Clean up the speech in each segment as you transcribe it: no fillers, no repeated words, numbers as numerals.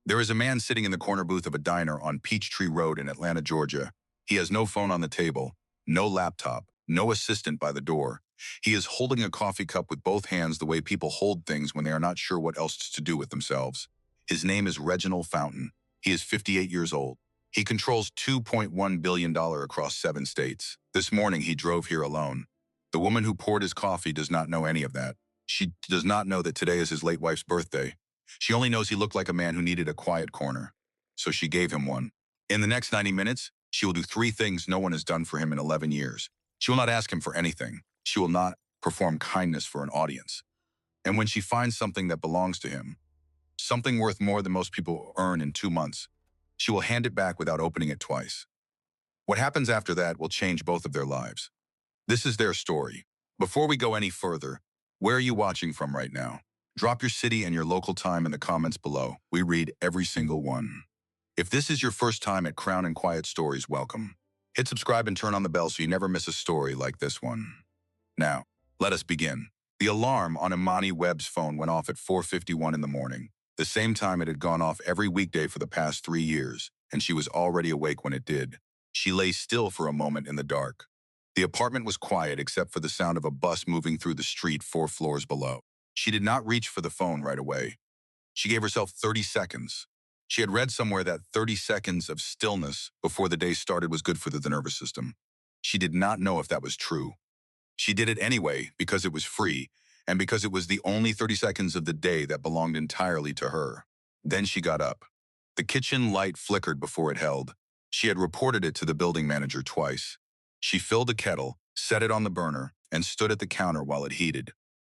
There is a man sitting in the corner booth of a diner on Peachtree Road in Atlanta, Georgia. He has no phone on the table, no laptop, no assistant by the door. He is holding a coffee cup with both hands the way people hold things when they are not sure what else to do with themselves. His name is Reginald Fountain. He is 58 years old. He controls $2.1 billion across 7 states. This morning, he drove here alone. The woman who poured his coffee does not know any of that. She does not know that today is his late wife's birthday. She only knows he looked like a man who needed a quiet corner, so she gave him one. In the next 90 minutes, she will do 3 things no one has done for him in 11 years. She will not ask him for anything. She will not perform kindness for an audience. And when she finds something that belongs to him, something worth more than most people earn in 2 months, she will hand it back without opening it twice. What happens after that will change both of their lives. This is their story. Before we go any further, where are you watching from right now? Drop your city and your local time in the comments below. We read every single one. If this is your first time at Crown and Quiet Stories, welcome. Hit subscribe and turn on the bell so you never miss a story like this one. Now, let us begin. The alarm on Imani Webb's phone went off at 4:51 in the morning, the same time it had gone off every weekday for the past 3 years, and she was already awake when it did. She lay still for a moment in the dark. The apartment was quiet except for the sound of a bus moving through the street 4 floors below. She did not reach for the phone right away. She gave herself 30 seconds. She had read somewhere that 30 seconds of stillness before the day started was good for the nervous system. She did not know if that was true. She did it anyway because it was free and because it was the only 30 seconds of the day that belonged entirely to her. Then she got up. The kitchen light flickered before it held. She had reported it to the building manager twice. She filled a kettle, set it on the burner, and stood at the counter while it heated.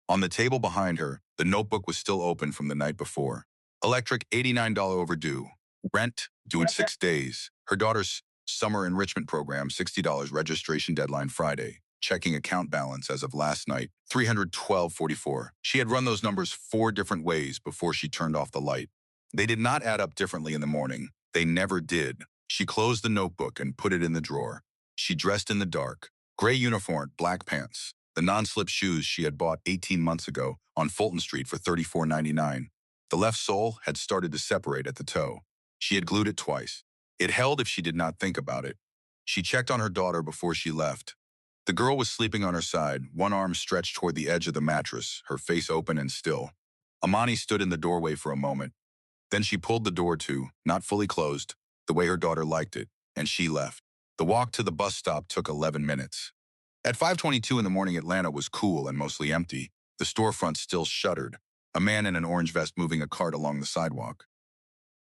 On the table behind her, the notebook was still open from the night before. Electric, $89 overdue. Rent, due in 6 days. Her daughter's summer enrichment program, $60 registration deadline Friday. Checking account balance as of last night, $312.44. She had run those numbers 4 different ways before she turned off the light. They did not add up differently in the morning. They never did. She closed the notebook and put it in the drawer. She dressed in the dark. Gray uniform, black pants. The non-slip shoes she had bought 18 months ago on Fulton Street for $34.99. The left sole had started to separate at the toe. She had glued it twice. It held if she did not think about it. She checked on her daughter before she left. The girl was sleeping on her side, one arm stretched toward the edge of the mattress, her face open and still. Imani stood in the doorway for a moment. Then she pulled the door to, not fully closed, the way her daughter liked it, and she left. The walk to the bus stop took 11 minutes. At 5:22 in the morning, Atlanta was cool and mostly empty. The storefront still shuttered. A man in an orange vest moving a cart along the sidewalk.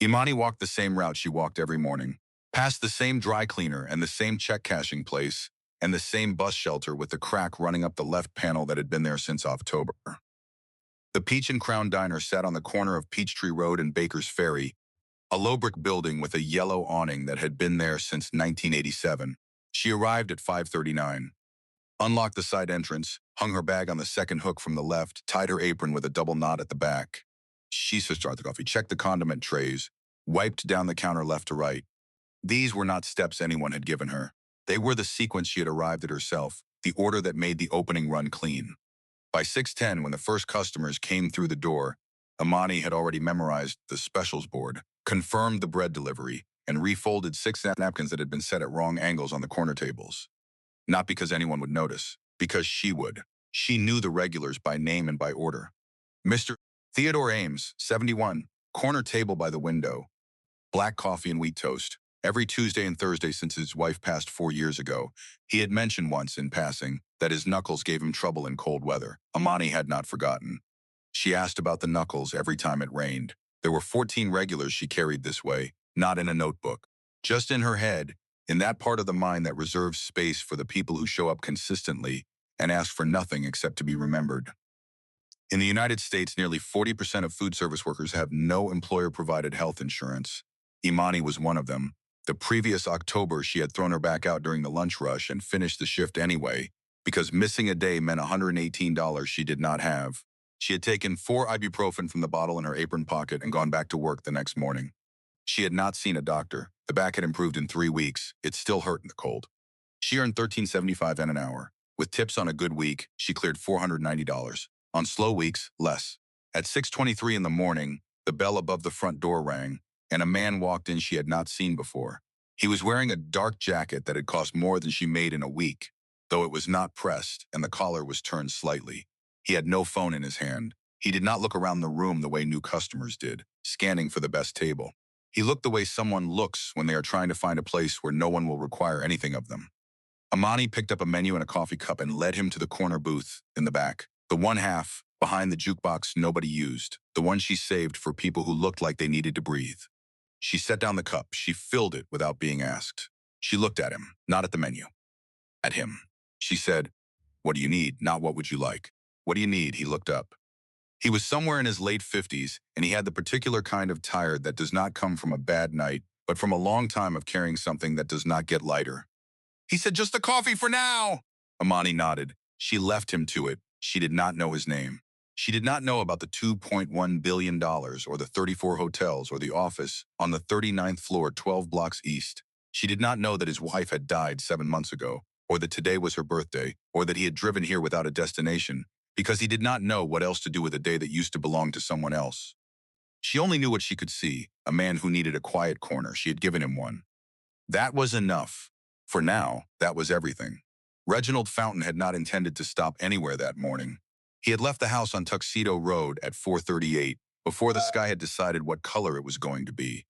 Imani walked the same route she walked every morning, past the same dry cleaner and the same check cashing place, and the same bus shelter with the crack running up the left panel that had been there since October. The Peach and Crown Diner sat on the corner of Peachtree Road and Baker's Ferry, a low brick building with a yellow awning that had been there since 1987. She arrived at 5:39. Unlocked the side entrance, hung her bag on the second hook from the left, tied her apron with a double knot at the back. She started the coffee, checked the condiment trays, wiped down the counter left to right. These were not steps anyone had given her. They were the sequence she had arrived at herself, the order that made the opening run clean. By 6:10, when the first customers came through the door, Imani had already memorized the specials board, confirmed the bread delivery, and refolded 6 napkins that had been set at wrong angles on the corner tables. Not because anyone would notice, because she would. She knew the regulars by name and by order. Mr. Theodore Ames, 71, corner table by the window. Black coffee and wheat toast. Every Tuesday and Thursday since his wife passed 4 years ago. He had mentioned once in passing that his knuckles gave him trouble in cold weather. Imani had not forgotten. She asked about the knuckles every time it rained. There were 14 regulars she carried this way, not in a notebook. Just in her head, in that part of the mind that reserves space for the people who show up consistently and ask for nothing except to be remembered. In the United States, nearly 40% of food service workers have no employer-provided health insurance. Imani was one of them. The previous October, she had thrown her back out during the lunch rush and finished the shift anyway, because missing a day meant $118 she did not have. She had taken 4 ibuprofen from the bottle in her apron pocket and gone back to work the next morning. She had not seen a doctor. The back had improved in 3 weeks. It still hurt in the cold. She earned $13.75 an hour. With tips on a good week, she cleared $490. On slow weeks, less. At 6:23 in the morning, the bell above the front door rang. and a man walked in she had not seen before. He was wearing a dark jacket that had cost more than she made in a week, though it was not pressed and the collar was turned slightly. He had no phone in his hand. He did not look around the room the way new customers did, scanning for the best table. He looked the way someone looks when they are trying to find a place where no one will require anything of them. Imani picked up a menu and a coffee cup and led him to the corner booth in the back, the one half behind the jukebox nobody used, the one she saved for people who looked like they needed to breathe. She set down the cup. She filled it without being asked. She looked at him, not at the menu. At him. She said, "What do you need? Not what would you like. What do you need?" He looked up. He was somewhere in his late 50s, and he had the particular kind of tired that does not come from a bad night, but from a long time of carrying something that does not get lighter. He said, "Just the coffee for now." Imani nodded. She left him to it. She did not know his name. She did not know about the $2.1 billion or the 34 hotels or the office on the 39th floor 12 blocks east. She did not know that his wife had died 7 months ago, or that today was her birthday, or that he had driven here without a destination, because he did not know what else to do with a day that used to belong to someone else. She only knew what she could see, a man who needed a quiet corner. She had given him one. That was enough. For now, that was everything. Reginald Fountain had not intended to stop anywhere that morning. He had left the house on Tuxedo Road at 4:38 before the sky had decided what color it was going to be.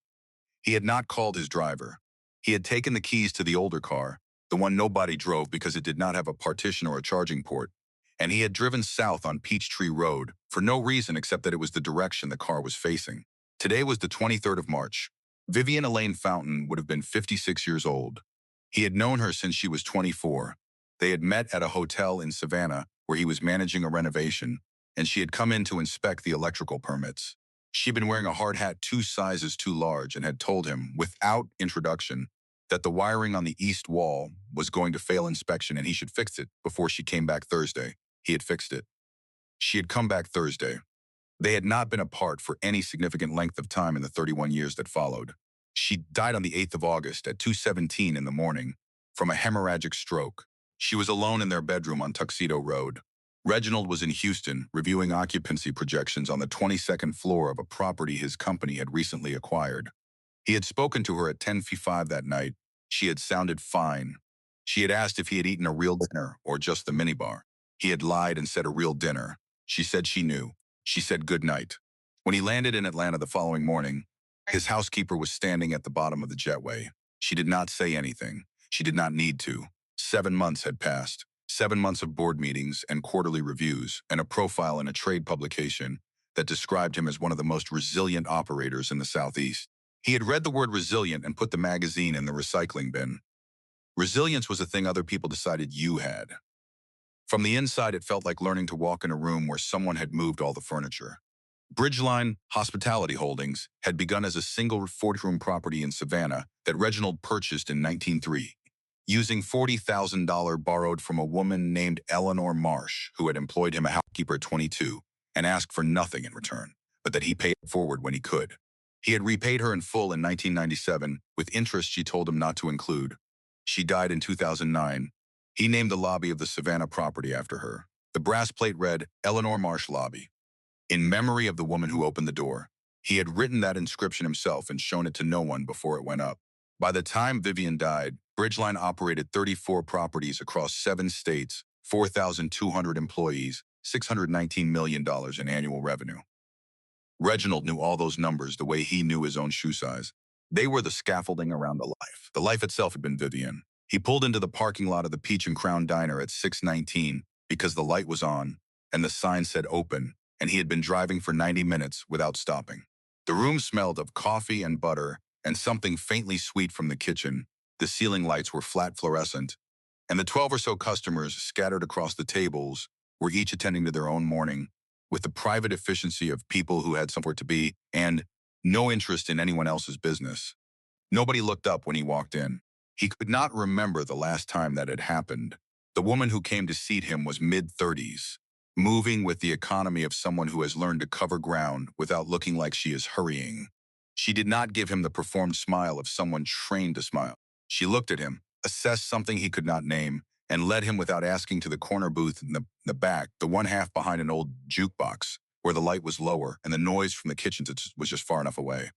He had not called his driver. He had taken the keys to the older car, the one nobody drove because it did not have a partition or a charging port, and he had driven south on Peachtree Road for no reason except that it was the direction the car was facing. Today was the 23rd of March. Vivian Elaine Fountain would have been 56 years old. He had known her since she was 24. They had met at a hotel in Savannah where he was managing a renovation, and she had come in to inspect the electrical permits. She'd been wearing a hard hat 2 sizes too large and had told him, without introduction, that the wiring on the east wall was going to fail inspection and he should fix it before she came back Thursday. He had fixed it. She had come back Thursday. They had not been apart for any significant length of time in the 31 years that followed. She died on the 8th of August at 2:17 in the morning from a hemorrhagic stroke. She was alone in their bedroom on Tuxedo Road. Reginald was in Houston reviewing occupancy projections on the 22nd floor of a property his company had recently acquired. He had spoken to her at 10:05 that night. She had sounded fine. She had asked if he had eaten a real dinner or just the minibar. He had lied and said a real dinner. She said she knew. She said good night. When he landed in Atlanta the following morning, his housekeeper was standing at the bottom of the jetway. She did not say anything. She did not need to. 7 months had passed. 7 months of board meetings and quarterly reviews and a profile in a trade publication that described him as one of the most resilient operators in the Southeast. He had read the word resilient and put the magazine in the recycling bin. Resilience was a thing other people decided you had. From the inside, it felt like learning to walk in a room where someone had moved all the furniture. Bridgeline Hospitality Holdings had begun as a single 40-room property in Savannah that Reginald purchased in 1903, using $40,000 borrowed from a woman named Eleanor Marsh, who had employed him a housekeeper at 22 and asked for nothing in return, but that he pay it forward when he could. He had repaid her in full in 1997, with interest she told him not to include. She died in 2009. He named the lobby of the Savannah property after her. The brass plate read, Eleanor Marsh Lobby. In memory of the woman who opened the door. He had written that inscription himself and shown it to no one before it went up. By the time Vivian died, Bridgeline operated 34 properties across 7 states, 4,200 employees, $619 million in annual revenue. Reginald knew all those numbers the way he knew his own shoe size. They were the scaffolding around the life. The life itself had been Vivian. He pulled into the parking lot of the Peach and Crown Diner at 6:19 because the light was on and the sign said open, and he had been driving for 90 minutes without stopping. The room smelled of coffee and butter and something faintly sweet from the kitchen. The ceiling lights were flat fluorescent, and the 12 or so customers scattered across the tables were each attending to their own morning with the private efficiency of people who had somewhere to be and no interest in anyone else's business. Nobody looked up when he walked in. He could not remember the last time that had happened. The woman who came to seat him was mid-30s, moving with the economy of someone who has learned to cover ground without looking like she is hurrying. She did not give him the performed smile of someone trained to smile. She looked at him, assessed something he could not name, and led him without asking to the corner booth in the back, the one half behind an old jukebox, where the light was lower and the noise from the kitchen was just far enough away.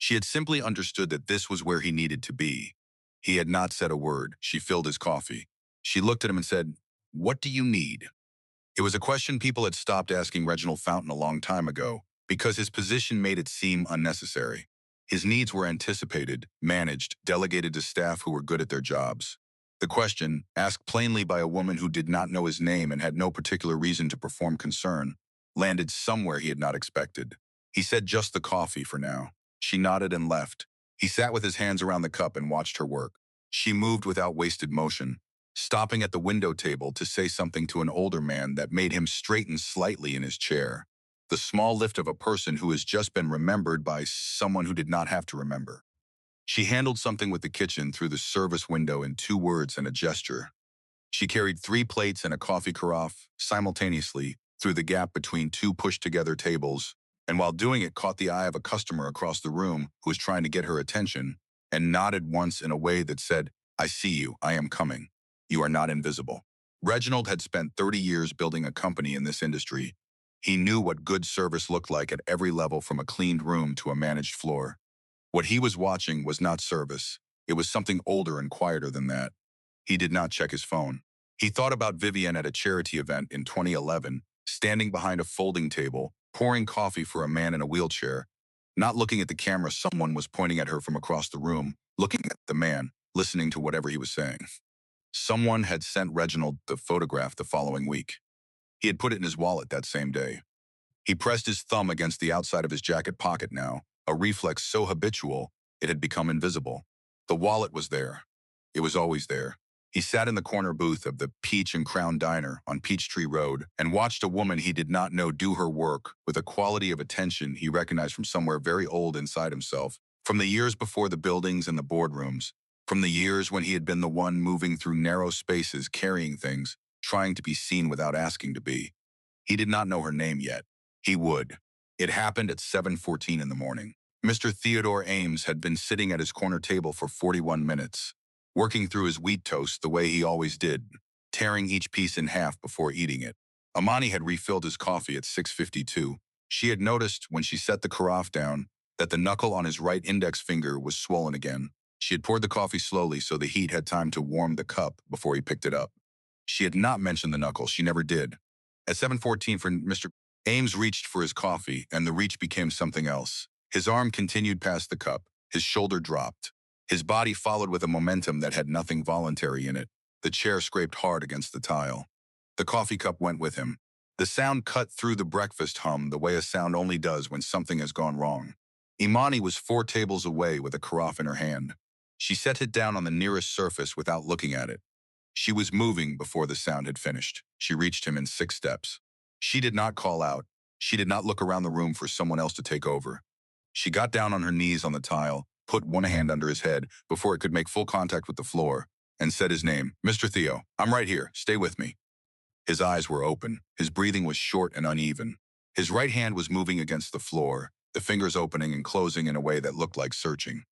She had simply understood that this was where he needed to be. He had not said a word. She filled his coffee. She looked at him and said, "What do you need?" It was a question people had stopped asking Reginald Fountain a long time ago because his position made it seem unnecessary. His needs were anticipated, managed, delegated to staff who were good at their jobs. The question, asked plainly by a woman who did not know his name and had no particular reason to perform concern, landed somewhere he had not expected. He said just the coffee for now. She nodded and left. He sat with his hands around the cup and watched her work. She moved without wasted motion, stopping at the window table to say something to an older man that made him straighten slightly in his chair. The small lift of a person who has just been remembered by someone who did not have to remember. She handled something with the kitchen through the service window in 2 words and a gesture. She carried 3 plates and a coffee carafe simultaneously through the gap between 2 pushed-together tables, and while doing it caught the eye of a customer across the room who was trying to get her attention and nodded once in a way that said, "I see you, I am coming. You are not invisible." Reginald had spent 30 years building a company in this industry. He knew what good service looked like at every level, from a cleaned room to a managed floor. What he was watching was not service. It was something older and quieter than that. He did not check his phone. He thought about Vivian at a charity event in 2011, standing behind a folding table, pouring coffee for a man in a wheelchair. Not looking at the camera, someone was pointing at her from across the room, looking at the man, listening to whatever he was saying. Someone had sent Reginald the photograph the following week. He had put it in his wallet that same day. He pressed his thumb against the outside of his jacket pocket now, a reflex so habitual it had become invisible. The wallet was there. It was always there. He sat in the corner booth of the Peach and Crown Diner on Peachtree Road and watched a woman he did not know do her work with a quality of attention he recognized from somewhere very old inside himself, from the years before the buildings and the boardrooms, from the years when he had been the one moving through narrow spaces, carrying things, trying to be seen without asking to be. He did not know her name yet. He would. It happened at 7:14 in the morning. Mr. Theodore Ames had been sitting at his corner table for 41 minutes, working through his wheat toast the way he always did, tearing each piece in half before eating it. Imani had refilled his coffee at 6:52. She had noticed, when she set the carafe down, that the knuckle on his right index finger was swollen again. She had poured the coffee slowly so the heat had time to warm the cup before he picked it up. She had not mentioned the knuckle. She never did. At 7:14 for Mr. Ames reached for his coffee, and the reach became something else. His arm continued past the cup. His shoulder dropped. His body followed with a momentum that had nothing voluntary in it. The chair scraped hard against the tile. The coffee cup went with him. The sound cut through the breakfast hum the way a sound only does when something has gone wrong. Imani was 4 tables away with a carafe in her hand. She set it down on the nearest surface without looking at it. She was moving before the sound had finished. She reached him in 6 steps. She did not call out. She did not look around the room for someone else to take over. She got down on her knees on the tile, put one hand under his head before it could make full contact with the floor, and said his name, "Mr. Theo, I'm right here. Stay with me." His eyes were open. His breathing was short and uneven. His right hand was moving against the floor, the fingers opening and closing in a way that looked like searching.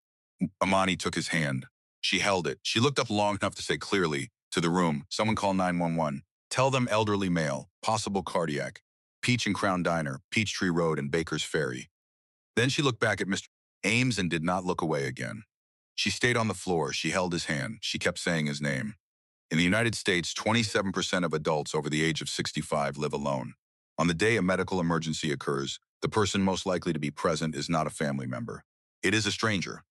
Imani took his hand. She held it. She looked up long enough to say clearly to the room, "Someone call 911. Tell them elderly male, possible cardiac, Peach and Crown Diner, Peachtree Road and Baker's Ferry." Then she looked back at Mr. Ames and did not look away again. She stayed on the floor. She held his hand. She kept saying his name. In the United States, 27% of adults over the age of 65 live alone. On the day a medical emergency occurs, the person most likely to be present is not a family member. It is a stranger.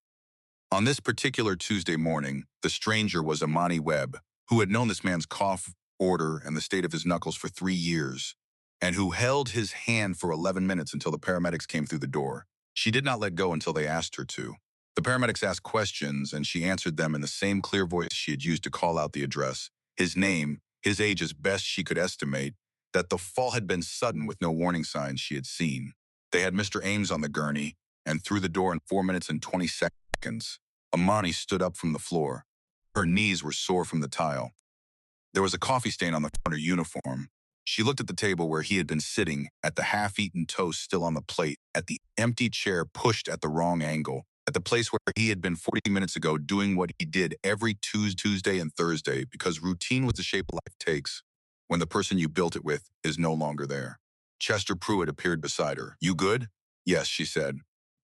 On this particular Tuesday morning, the stranger was Imani Webb, who had known this man's cough, order, and the state of his knuckles for 3 years, and who held his hand for 11 minutes until the paramedics came through the door. She did not let go until they asked her to. The paramedics asked questions, and she answered them in the same clear voice she had used to call out the address, his name, his age as best she could estimate, that the fall had been sudden with no warning signs she had seen. They had Mr. Ames on the gurney, and through the door in 4 minutes and 20 seconds. Imani stood up from the floor. Her knees were sore from the tile. There was a coffee stain on the front of her uniform. She looked at the table where he had been sitting, at the half-eaten toast still on the plate, at the empty chair pushed at the wrong angle, at the place where he had been 40 minutes ago doing what he did every Tuesday and Thursday because routine was the shape life takes when the person you built it with is no longer there. Chester Pruitt appeared beside her. "You good?" "Yes," she said.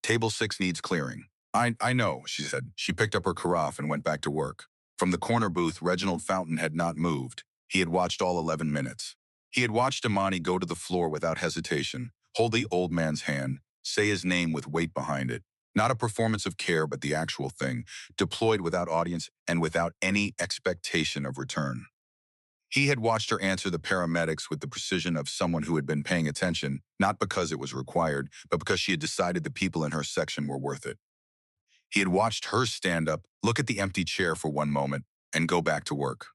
Table 6 needs clearing. I know, she said. She picked up her carafe and went back to work. From the corner booth, Reginald Fountain had not moved. He had watched all 11 minutes. He had watched Imani go to the floor without hesitation, hold the old man's hand, say his name with weight behind it. Not a performance of care, but the actual thing, deployed without audience and without any expectation of return. He had watched her answer the paramedics with the precision of someone who had been paying attention, not because it was required, but because she had decided the people in her section were worth it. He had watched her stand up, look at the empty chair for one moment, and go back to work.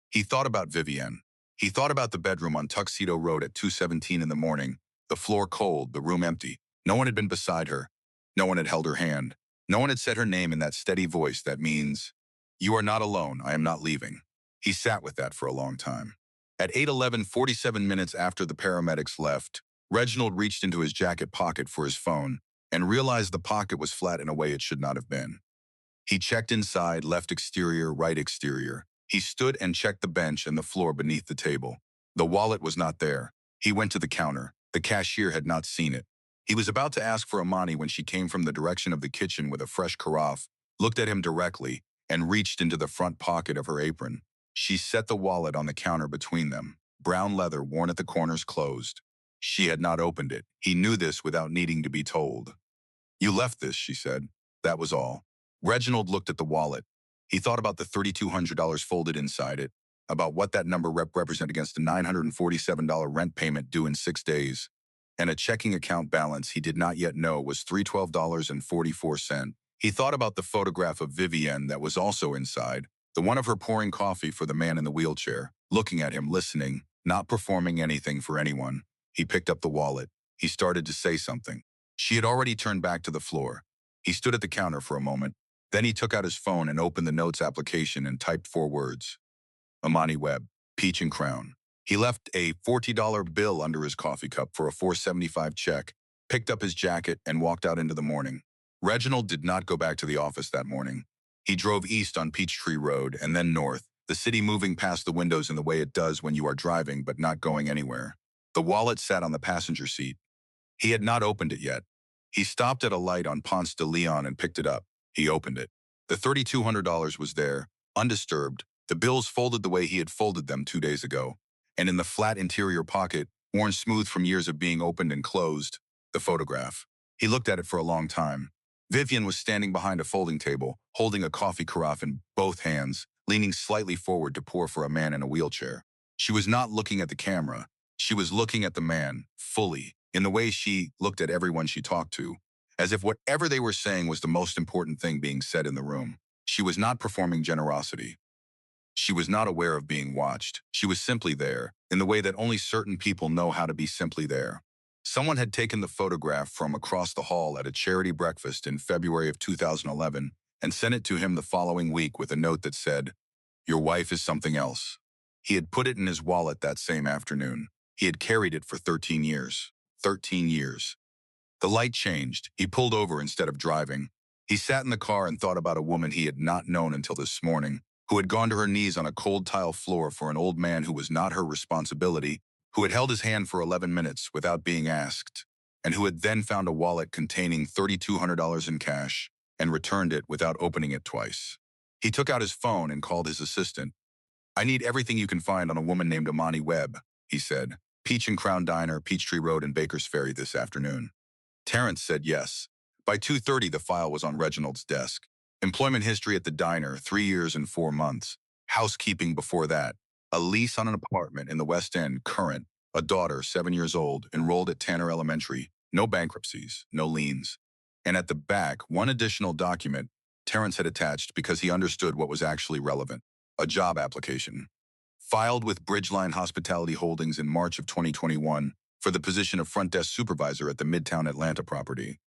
He thought about Vivienne. He thought about the bedroom on Tuxedo Road at 2:17 in the morning, the floor cold, the room empty. No one had been beside her. No one had held her hand. No one had said her name in that steady voice that means, "You are not alone, I am not leaving." He sat with that for a long time. At 8:11, 47 minutes after the paramedics left, Reginald reached into his jacket pocket for his phone and realized the pocket was flat in a way it should not have been. He checked inside, left exterior, right exterior. He stood and checked the bench and the floor beneath the table. The wallet was not there. He went to the counter. The cashier had not seen it. He was about to ask for Imani when she came from the direction of the kitchen with a fresh carafe, looked at him directly, and reached into the front pocket of her apron. She set the wallet on the counter between them. Brown leather worn at the corners closed. She had not opened it. He knew this without needing to be told. "You left this," she said. That was all. Reginald looked at the wallet. He thought about the $3,200 folded inside it, about what that number represented against a $947 rent payment due in 6 days, and a checking account balance he did not yet know was $312.44. He thought about the photograph of Vivienne that was also inside, the one of her pouring coffee for the man in the wheelchair, looking at him, listening, not performing anything for anyone. He picked up the wallet. He started to say something. She had already turned back to the floor. He stood at the counter for a moment. Then he took out his phone and opened the notes application and typed 4 words. Imani Webb, Peach and Crown. He left a $40 bill under his coffee cup for a $4.75 check, picked up his jacket, and walked out into the morning. Reginald did not go back to the office that morning. He drove east on Peachtree Road and then north, the city moving past the windows in the way it does when you are driving but not going anywhere. The wallet sat on the passenger seat. He had not opened it yet. He stopped at a light on Ponce de Leon and picked it up. He opened it. The $3,200 was there, undisturbed, the bills folded the way he had folded them 2 days ago, and in the flat interior pocket, worn smooth from years of being opened and closed, the photograph. He looked at it for a long time. Vivienne was standing behind a folding table, holding a coffee carafe in both hands, leaning slightly forward to pour for a man in a wheelchair. She was not looking at the camera. She was looking at the man, fully, in the way she looked at everyone she talked to, as if whatever they were saying was the most important thing being said in the room. She was not performing generosity. She was not aware of being watched. She was simply there, in the way that only certain people know how to be simply there. Someone had taken the photograph from across the hall at a charity breakfast in February of 2011 and sent it to him the following week with a note that said, "Your wife is something else." He had put it in his wallet that same afternoon. He had carried it for 13 years. 13 years. The light changed. He pulled over instead of driving. He sat in the car and thought about a woman he had not known until this morning, who had gone to her knees on a cold tile floor for an old man who was not her responsibility, who had held his hand for 11 minutes without being asked, and who had then found a wallet containing $3,200 in cash and returned it without opening it twice. He took out his phone and called his assistant. "I need everything you can find on a woman named Imani Webb," he said. "Peach and Crown Diner, Peachtree Road and Baker's Ferry this afternoon." Terrence said yes. By 2:30, the file was on Reginald's desk. Employment history at the diner, 3 years and 4 months. Housekeeping before that. A lease on an apartment in the West End, current. A daughter, 7 years old, enrolled at Tanner Elementary. No bankruptcies, no liens. And at the back, one additional document Terrence had attached because he understood what was actually relevant. A job application. Filed with Bridgeline Hospitality Holdings in March of 2021 for the position of front desk supervisor at the Midtown Atlanta property.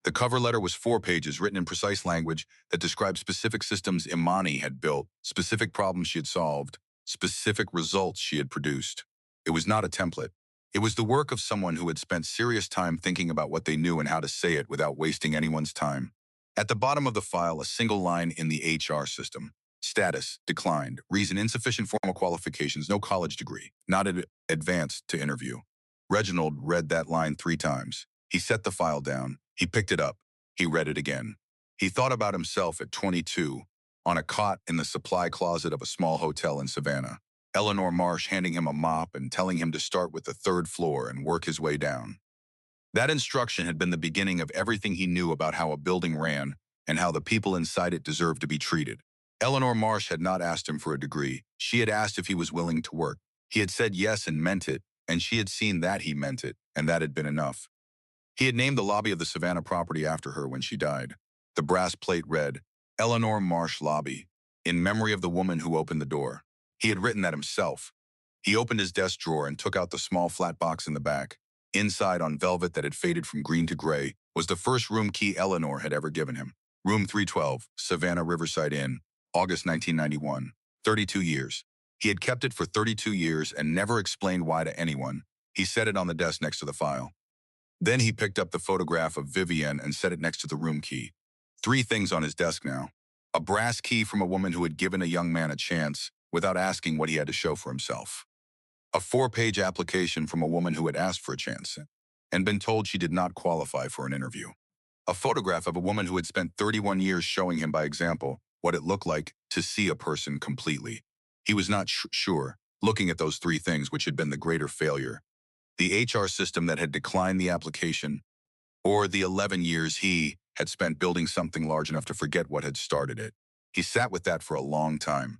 The cover letter was 4 pages, written in precise language that described specific systems Imani had built, specific problems she had solved, specific results she had produced. It was not a template. It was the work of someone who had spent serious time thinking about what they knew and how to say it without wasting anyone's time. At the bottom of the file, a single line in the HR system. Status, declined. Reason, insufficient formal qualifications, no college degree, not advanced to interview. Reginald read that line 3 times. He set the file down. He picked it up. He read it again. He thought about himself at 22, on a cot in the supply closet of a small hotel in Savannah. Eleanor Marsh handing him a mop and telling him to start with the third floor and work his way down. That instruction had been the beginning of everything he knew about how a building ran and how the people inside it deserved to be treated. Eleanor Marsh had not asked him for a degree. She had asked if he was willing to work. He had said yes and meant it, and she had seen that he meant it, and that had been enough. He had named the lobby of the Savannah property after her when she died. The brass plate read, Eleanor Marsh Lobby, in memory of the woman who opened the door. He had written that himself. He opened his desk drawer and took out the small flat box in the back. Inside, on velvet that had faded from green to gray, was the first room key Eleanor had ever given him. Room 312, Savannah Riverside Inn, August 1991. 32 years. He had kept it for 32 years and never explained why to anyone. He set it on the desk next to the file. Then he picked up the photograph of Vivienne and set it next to the room key. 3 things on his desk now. A brass key from a woman who had given a young man a chance without asking what he had to show for himself. A 4-page application from a woman who had asked for a chance and been told she did not qualify for an interview. A photograph of a woman who had spent 31 years showing him by example what it looked like to see a person completely. He was not sure, looking at those 3 things which had been the greater failure. The HR system that had declined the application, or the 11 years he had spent building something large enough to forget what had started it. He sat with that for a long time.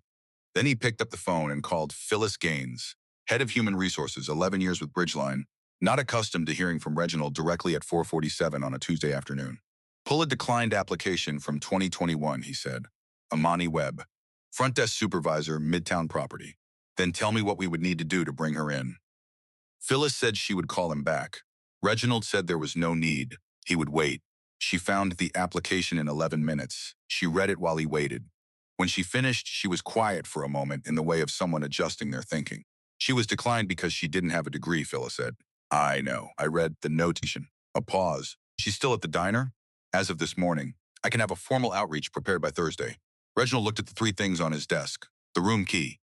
Then he picked up the phone and called Phyllis Gaines, head of human resources, 11 years with Bridgeline, not accustomed to hearing from Reginald directly at 4:47 on a Tuesday afternoon. Pull a declined application from 2021, he said. Imani Webb, front desk supervisor, Midtown property. Then tell me what we would need to do to bring her in. Phyllis said she would call him back. Reginald said there was no need. He would wait. She found the application in 11 minutes. She read it while he waited. When she finished, she was quiet for a moment in the way of someone adjusting their thinking. She was declined because she didn't have a degree, Phyllis said. I know. I read the notation. A pause. She's still at the diner? As of this morning. I can have a formal outreach prepared by Thursday. Reginald looked at the 3 things on his desk. The room key,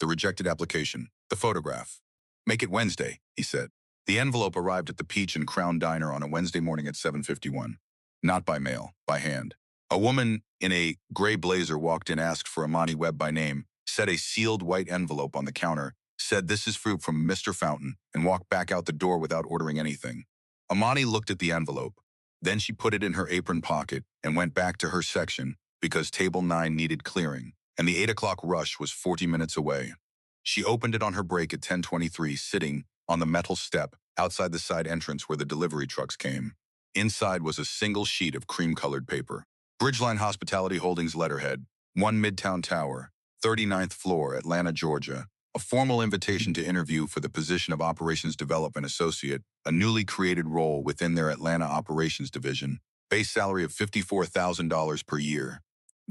the rejected application, the photograph. Make it Wednesday, he said. The envelope arrived at the Peach and Crown Diner on a Wednesday morning at 7:51. Not by mail, by hand. A woman in a gray blazer walked in, asked for Imani Webb by name, set a sealed white envelope on the counter, said this is fruit from Mr. Fountain, and walked back out the door without ordering anything. Imani looked at the envelope. Then she put it in her apron pocket and went back to her section because table 9 needed clearing, and the 8 o'clock rush was 40 minutes away. She opened it on her break at 10:23, sitting on the metal step outside the side entrance where the delivery trucks came. Inside was a single sheet of cream-colored paper. Bridgeline Hospitality Holdings letterhead, 1 Midtown Tower, 39th floor, Atlanta, Georgia. A formal invitation to interview for the position of Operations Development Associate, a newly created role within their Atlanta Operations Division. Base salary of $54,000 per year.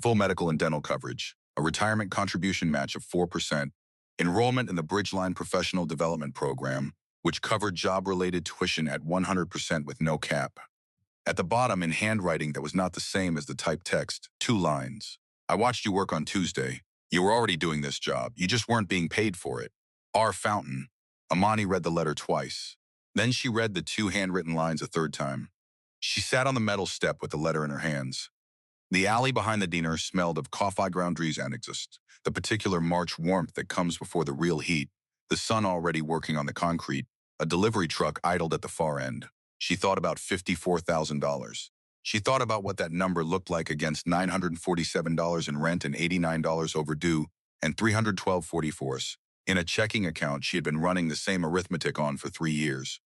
Full medical and dental coverage. A retirement contribution match of 4%. Enrollment in the Bridgeline Professional Development Program, which covered job-related tuition at 100% with no cap. At the bottom, in handwriting that was not the same as the typed text, 2 lines. I watched you work on Tuesday. You were already doing this job. You just weren't being paid for it. R. Fountain. Imani read the letter twice. Then she read the 2 handwritten lines a 3rd time. She sat on the metal step with the letter in her hands. The alley behind the diner smelled of coffee ground trees and exist, the particular March warmth that comes before the real heat, the sun already working on the concrete, a delivery truck idled at the far end. She thought about $54,000. She thought about what that number looked like against $947 in rent and $89 overdue and $312.44 in a checking account she had been running the same arithmetic on for 3 years.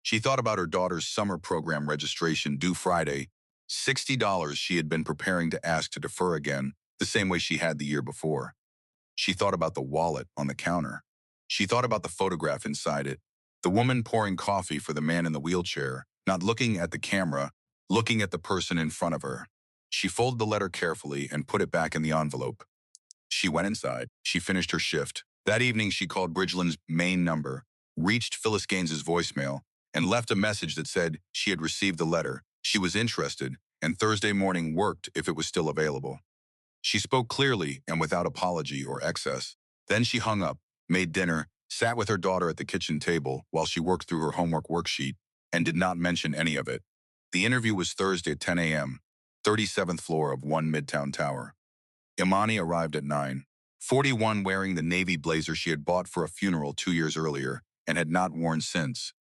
She thought about her daughter's summer program registration due Friday, $60 she had been preparing to ask to defer again, the same way she had the year before. She thought about the wallet on the counter. She thought about the photograph inside it, the woman pouring coffee for the man in the wheelchair, not looking at the camera, looking at the person in front of her. She folded the letter carefully and put it back in the envelope. She went inside. She finished her shift. That evening, she called Bridgeline's main number, reached Phyllis Gaines's voicemail, and left a message that said she had received the letter, she was interested, and Thursday morning worked if it was still available. She spoke clearly and without apology or excess. Then she hung up, made dinner, sat with her daughter at the kitchen table while she worked through her homework worksheet, and did not mention any of it. The interview was Thursday at 10 a.m., 37th floor of 1 Midtown Tower. Imani arrived at 9:41 wearing the navy blazer she had bought for a funeral 2 years earlier and had not worn since.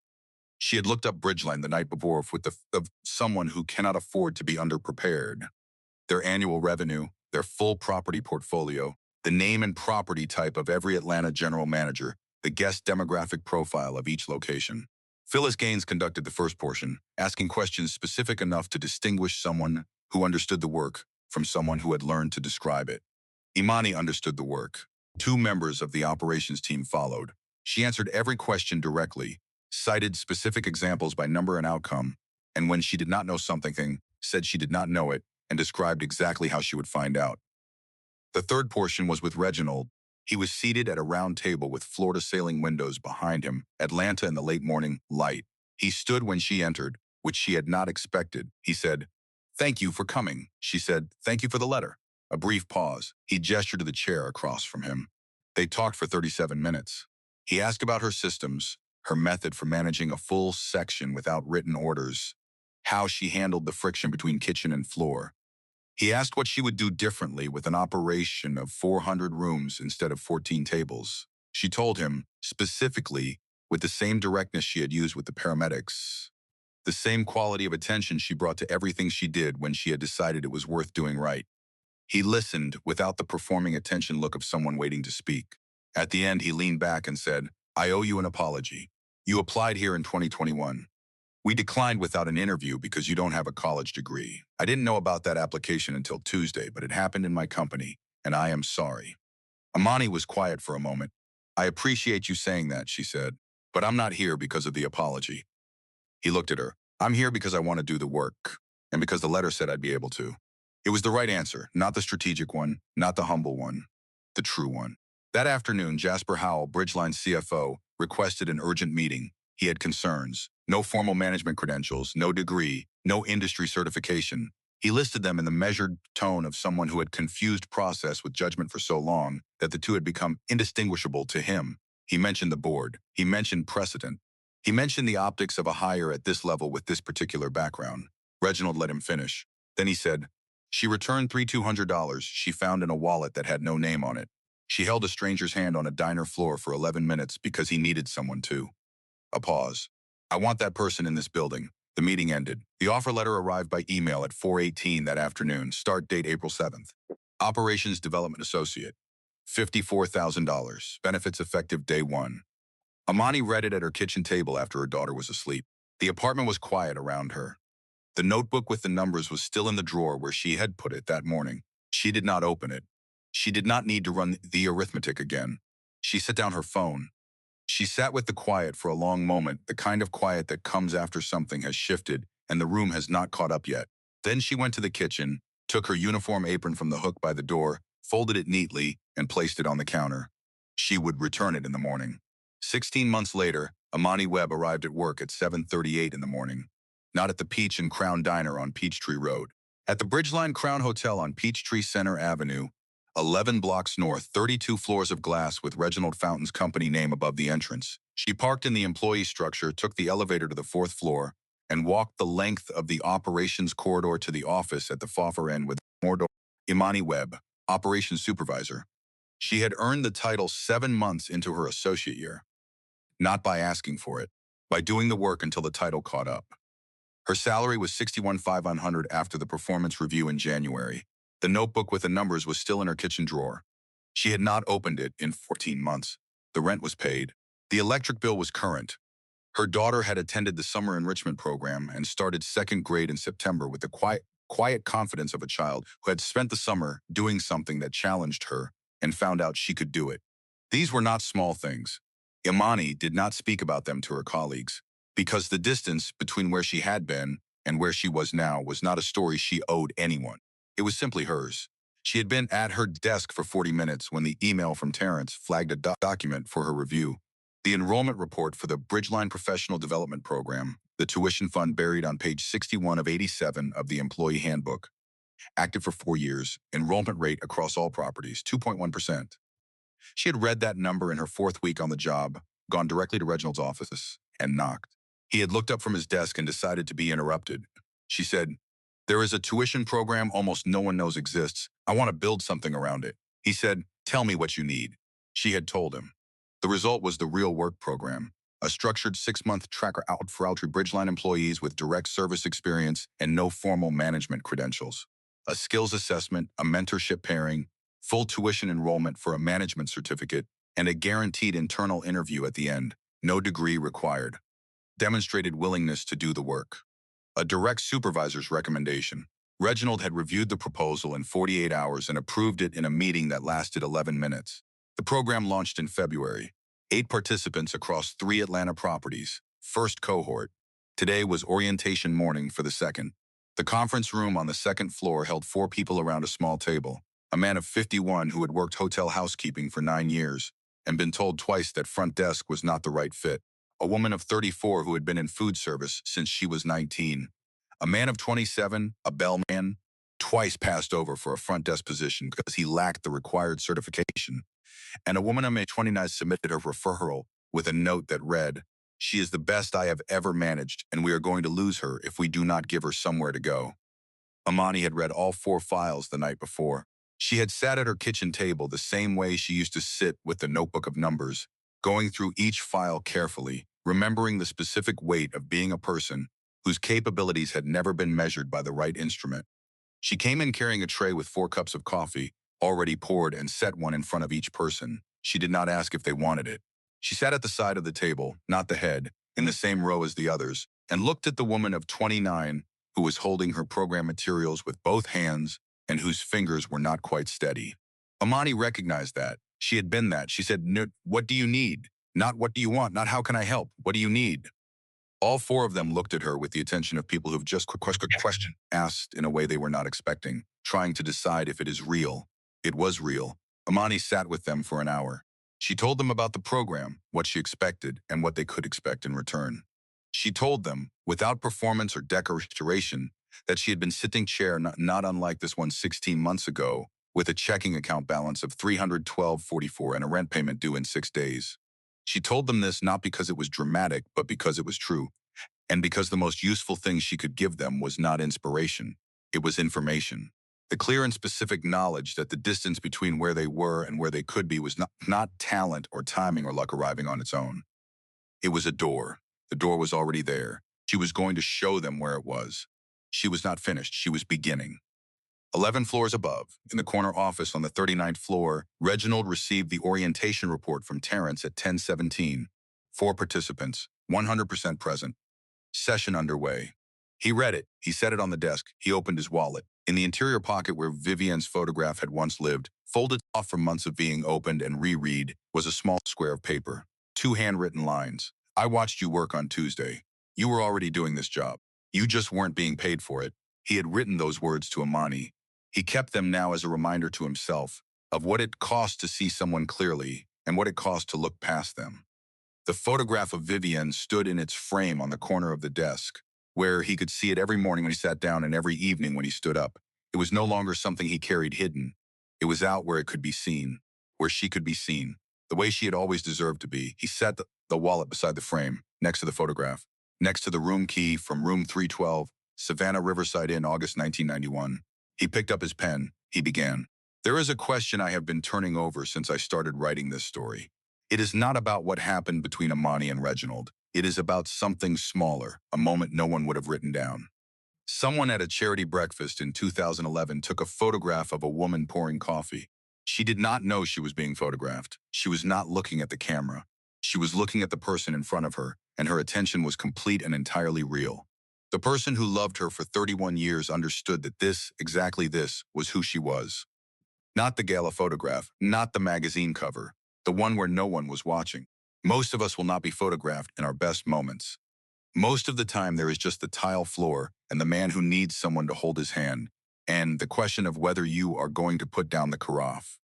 She had looked up Bridgeline the night before with of someone who cannot afford to be underprepared. Their annual revenue, their full property portfolio, the name and property type of every Atlanta general manager, the guest demographic profile of each location. Phyllis Gaines conducted the first portion, asking questions specific enough to distinguish someone who understood the work from someone who had learned to describe it. Imani understood the work. 2 members of the operations team followed. She answered every question directly, cited specific examples by number and outcome, and when she did not know something, said she did not know it, and described exactly how she would find out. The third portion was with Reginald. He was seated at a round table with floor-to-ceiling windows behind him, Atlanta in the late morning light. He stood when she entered, which she had not expected. He said, "Thank you for coming." She said, "Thank you for the letter." A brief pause. He gestured to the chair across from him. They talked for 37 minutes. He asked about her systems, her method for managing a full section without written orders, how she handled the friction between kitchen and floor. He asked what she would do differently with an operation of 400 rooms instead of 14 tables. She told him, specifically, with the same directness she had used with the paramedics, the same quality of attention she brought to everything she did when she had decided it was worth doing right. He listened without the performing attention look of someone waiting to speak. At the end, he leaned back and said, "I owe you an apology. You applied here in 2021. We declined without an interview because you don't have a college degree. I didn't know about that application until Tuesday, but it happened in my company, and I am sorry." Imani was quiet for a moment. "I appreciate you saying that," she said, "but I'm not here because of the apology." He looked at her. "I'm here because I want to do the work, and because the letter said I'd be able to." It was the right answer, not the strategic one, not the humble one, the true one. That afternoon, Jasper Howell, Bridgeline's CFO, requested an urgent meeting. He had concerns. No formal management credentials, no degree, no industry certification. He listed them in the measured tone of someone who had confused process with judgment for so long that the two had become indistinguishable to him. He mentioned the board. He mentioned precedent. He mentioned the optics of a hire at this level with this particular background. Reginald let him finish. Then he said, "She returned $3,200 she found in a wallet that had no name on it. She held a stranger's hand on a diner floor for 11 minutes because he needed someone to." A pause. "I want that person in this building." The meeting ended. The offer letter arrived by email at 4:18 that afternoon, start date April 7th. Operations Development Associate. $54,000. Benefits effective day 1. Imani read it at her kitchen table after her daughter was asleep. The apartment was quiet around her. The notebook with the numbers was still in the drawer where she had put it that morning. She did not open it. She did not need to run the arithmetic again. She set down her phone. She sat with the quiet for a long moment, the kind of quiet that comes after something has shifted and the room has not caught up yet. Then she went to the kitchen, took her uniform apron from the hook by the door, folded it neatly, and placed it on the counter. She would return it in the morning. 16 months later, Imani Webb arrived at work at 7:38 in the morning. Not at the Peach and Crown Diner on Peachtree Road. At the Bridgeline Crown Hotel on Peachtree Center Avenue, 11 blocks north, 32 floors of glass with Reginald Fountain's company name above the entrance. She parked in the employee structure, took the elevator to the 4th floor, and walked the length of the operations corridor to the office at the far end with more door. Imani Webb, operations supervisor. She had earned the title 7 months into her associate year. Not by asking for it, by doing the work until the title caught up. Her salary was $61,500 after the performance review in January. The notebook with the numbers was still in her kitchen drawer. She had not opened it in 14 months. The rent was paid. The electric bill was current. Her daughter had attended the summer enrichment program and started 2nd grade in September with the quiet confidence of a child who had spent the summer doing something that challenged her and found out she could do it. These were not small things. Imani did not speak about them to her colleagues, because the distance between where she had been and where she was now was not a story she owed anyone. It was simply hers. She had been at her desk for 40 minutes when the email from Terrence flagged a document for her review. The enrollment report for the Bridgeline Professional Development Program, the tuition fund buried on page 61 of 87 of the Employee Handbook. Active for 4 years, enrollment rate across all properties, 2.1%. She had read that number in her 4th week on the job, gone directly to Reginald's office, and knocked. He had looked up from his desk and decided to be interrupted. She said, "There is a tuition program almost no one knows exists. I want to build something around it." He said, "Tell me what you need." She had told him. The result was the Real Work program, a structured 6-month tracker out for Altry Bridgeline employees with direct service experience and no formal management credentials. A skills assessment, a mentorship pairing, full tuition enrollment for a management certificate, and a guaranteed internal interview at the end. No degree required. Demonstrated willingness to do the work. A direct supervisor's recommendation. Reginald had reviewed the proposal in 48 hours and approved it in a meeting that lasted 11 minutes. The program launched in February. 8 participants across 3 Atlanta properties. First cohort. Today was orientation morning for the second. The conference room on the second floor held 4 people around a small table. A man of 51 who had worked hotel housekeeping for 9 years and been told twice that front desk was not the right fit. A woman of 34 who had been in food service since she was 19. A man of 27, a bellman, twice passed over for a front desk position because he lacked the required certification. And a woman of age 29 submitted a referral with a note that read, "She is the best I have ever managed, and we are going to lose her if we do not give her somewhere to go." Imani had read all 4 files the night before. She had sat at her kitchen table the same way she used to sit with the notebook of numbers, going through each file carefully, remembering the specific weight of being a person whose capabilities had never been measured by the right instrument. She came in carrying a tray with 4 cups of coffee, already poured, and set one in front of each person. She did not ask if they wanted it. She sat at the side of the table, not the head, in the same row as the others, and looked at the woman of 29 who was holding her program materials with both hands and whose fingers were not quite steady. Imani recognized that. She had been that. She said, "No, what do you need? Not what do you want? Not how can I help? What do you need?" All 4 of them looked at her with the attention of people who've just question asked in a way they were not expecting, trying to decide if it is real. It was real. Imani sat with them for an hour. She told them about the program, what she expected, and what they could expect in return. She told them, without performance or decoration, that she had been sitting chair not unlike this one 16 months ago, with a checking account balance of $312.44 and a rent payment due in 6 days. She told them this not because it was dramatic, but because it was true, and because the most useful thing she could give them was not inspiration, it was information. The clear and specific knowledge that the distance between where they were and where they could be was not talent or timing or luck arriving on its own. It was a door. The door was already there. She was going to show them where it was. She was not finished. She was beginning. 11 floors above, in the corner office on the 39th floor, Reginald received the orientation report from Terrence at 10:17. 4 participants, 100% present. Session underway. He read it. He set it on the desk. He opened his wallet. In the interior pocket where Vivian's photograph had once lived, folded off from months of being opened and reread, was a small square of paper. 2 handwritten lines. "I watched you work on Tuesday. You were already doing this job. You just weren't being paid for it." He had written those words to Imani. He kept them now as a reminder to himself of what it cost to see someone clearly and what it cost to look past them. The photograph of Vivian stood in its frame on the corner of the desk, where he could see it every morning when he sat down and every evening when he stood up. It was no longer something he carried hidden. It was out where it could be seen, where she could be seen, the way she had always deserved to be. He set the wallet beside the frame, next to the photograph, next to the room key from room 312, Savannah Riverside Inn, August 1991. He picked up his pen. He began. "There is a question I have been turning over since I started writing this story. It is not about what happened between Imani and Reginald. It is about something smaller, a moment no one would have written down. Someone at a charity breakfast in 2011 took a photograph of a woman pouring coffee. She did not know she was being photographed. She was not looking at the camera. She was looking at the person in front of her, and her attention was complete and entirely real. The person who loved her for 31 years understood that this, exactly this, was who she was. Not the gala photograph, not the magazine cover, the one where no one was watching. Most of us will not be photographed in our best moments. Most of the time there is just the tile floor and the man who needs someone to hold his hand, and the question of whether you are going to put down the carafe.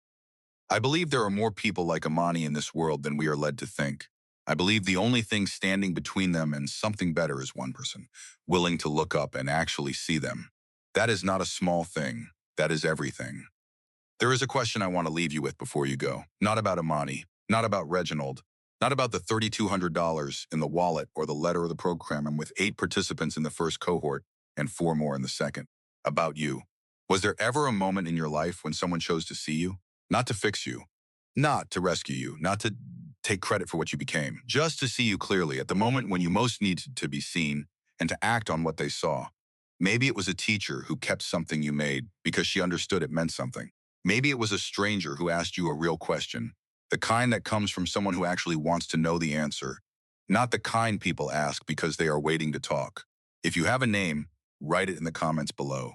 I believe there are more people like Imani in this world than we are led to think. I believe the only thing standing between them and something better is one person, willing to look up and actually see them. That is not a small thing. That is everything. There is a question I want to leave you with before you go. Not about Imani, not about Reginald, not about the $3,200 in the wallet or the letter of the program, and with 8 participants in the first cohort, and 4 more in the second. About you. Was there ever a moment in your life when someone chose to see you? Not to fix you, not to rescue you, not to take credit for what you became, just to see you clearly at the moment when you most needed to be seen and to act on what they saw. Maybe it was a teacher who kept something you made because she understood it meant something. Maybe it was a stranger who asked you a real question, the kind that comes from someone who actually wants to know the answer, not the kind people ask because they are waiting to talk. If you have a name, write it in the comments below.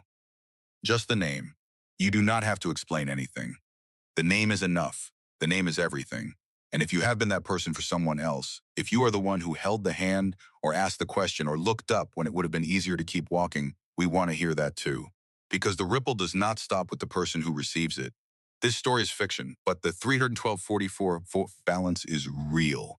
Just the name. You do not have to explain anything. The name is enough. The name is everything. And if you have been that person for someone else, if you are the one who held the hand or asked the question or looked up when it would have been easier to keep walking, we want to hear that too. Because the ripple does not stop with the person who receives it. This story is fiction, but the 312:44 balance is real.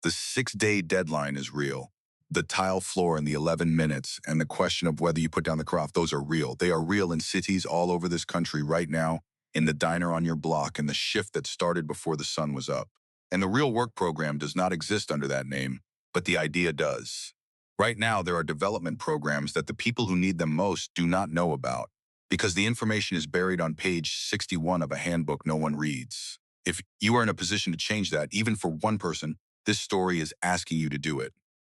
The 6-day deadline is real. The tile floor and the 11 minutes and the question of whether you put down the craft, those are real. They are real in cities all over this country right now, in the diner on your block, and the shift that started before the sun was up. And the real work program does not exist under that name, but the idea does. Right now, there are development programs that the people who need them most do not know about, because the information is buried on page 61 of a handbook no one reads. If you are in a position to change that, even for one person, this story is asking you to do it.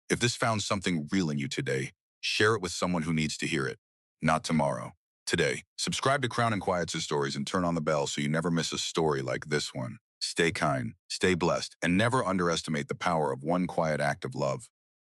If this found something real in you today, share it with someone who needs to hear it. Not tomorrow. Today. Subscribe to Crown and Quiet's stories and turn on the bell so you never miss a story like this one. Stay kind, stay blessed, and never underestimate the power of one quiet act of love.